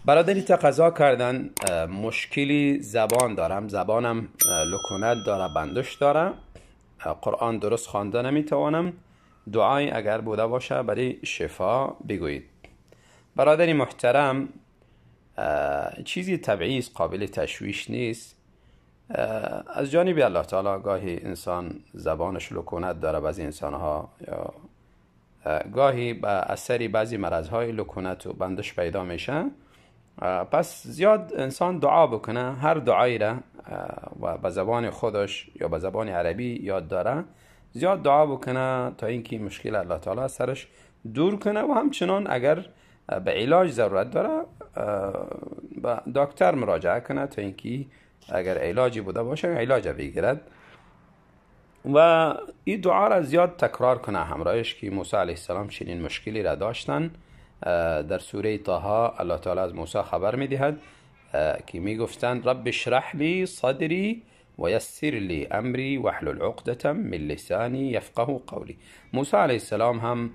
برادری تقاضا کردن مشکلی زبان دارم، زبانم لکنت داره، بندش داره، قرآن درست خوانده نمیتوانم، دعای اگر بوده باشه برای شفا بگویید. برادری محترم، چیزی طبیعی است، قابل تشویش نیست. از جانب الله تعالی گاهی انسان زبانش لکنت داره، بعضی انسانها یا گاهی به اثر بعضی مرضهای لکنت و بندش پیدا میشه. پس زیاد انسان دعا بکنه، هر دعایی را و به زبان خودش یا به زبان عربی یاد داره، زیاد دعا بکنه تا اینکه مشکل الله تعالی از سرش دور کنه. و همچنان اگر به علاج ضرورت داره به دکتر مراجعه کنه تا اینکه اگر علاجی بوده باشه علاج بگیرد. و این دعا را زیاد تکرار کنه همراهش، که موسی علیه السلام چنین مشکلی را داشتن. در سوره طه الله تعالی از موسی خبر میدهد که میگفتند رب اشرح لی صدری و یسر لی امری واحلل عقدة من لسانی یفقهوا قولی. موسی علیه السلام هم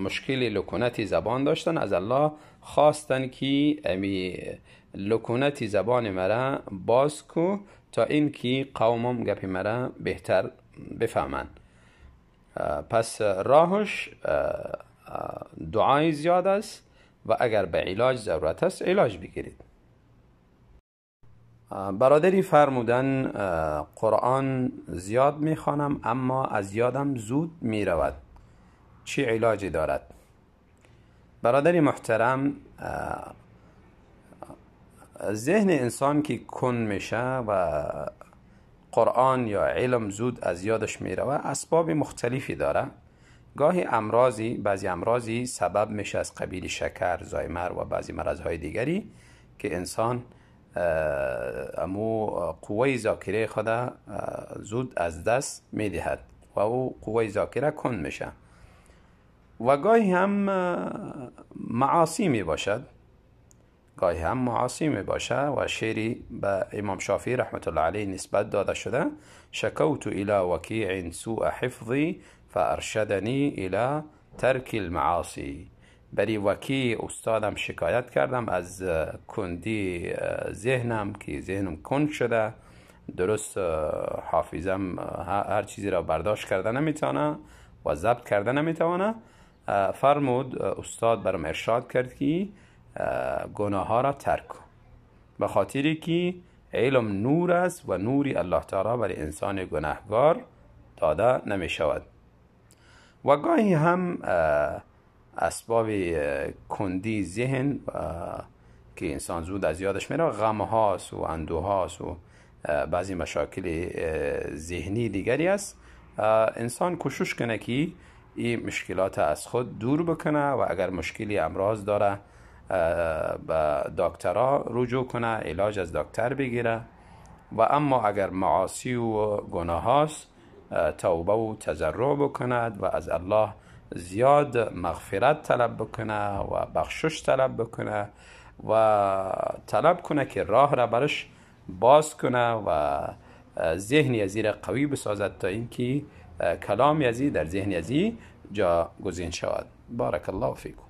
مشکل لکنت زبان داشتن، از الله خواستن که امی لکنت زبان مرا باز کو تا اینکه قومم گپ مرا بهتر بفهمن. پس راهش دعای زیاد است و اگر به علاج ضرورت است علاج بگیرید. برادری فرمودن قرآن زیاد میخوانم اما از یادم زود میرود، چی علاجی دارد؟ برادری محترم، ذهن انسان که کن میشه و قرآن یا علم زود از یادش میرود اسباب مختلفی داره. گاهی بعضی امراضی سبب میشه از قبیل شکر، زایمر و بعضی مرضهای دیگری که انسان امو قوه ذاکره خود زود از دست میدهد و او قوه ذاکره کن میشه. و گاهی هم معاصی می باشد، و شعری به امام شافعی رحمت الله علیه نسبت داده شده: شکوت الى وکیع سوء حفظی فارشدنی الى ترک المعاصی. بری وکیع استادم شکایت کردم از کندی ذهنم، که ذهنم کند شده، درست حافظم هر چیزی را برداشت کرده نمیتونه و ضبط کرده نمیتونه. فرمود استاد برام ارشاد کرد که گناه ها را ترک کن، به خاطری که علم نور است و نوری الله تعالی برای انسان گناهگار داده نمی شود. و گاهی هم اسباب کندی ذهن که انسان زود از یادش میره غم هاست و اندوه هاست و بعضی مشاکل ذهنی دیگری است. انسان کوشش کنه که این مشکلات از خود دور بکنه و اگر مشکلی امراض داره به دکترها رجوع کنه، علاج از دکتر بگیره. و اما اگر معاصی و گناه هاست توبه و تضرع بکند و از الله زیاد مغفرت طلب بکنه و بخشش طلب بکنه و طلب کنه که راه را برش باز کنه و ذهن یزی را قوی بسازد تا اینکه کلام یزی در ذهن یزی جا گزین شود. بارک الله فیکم.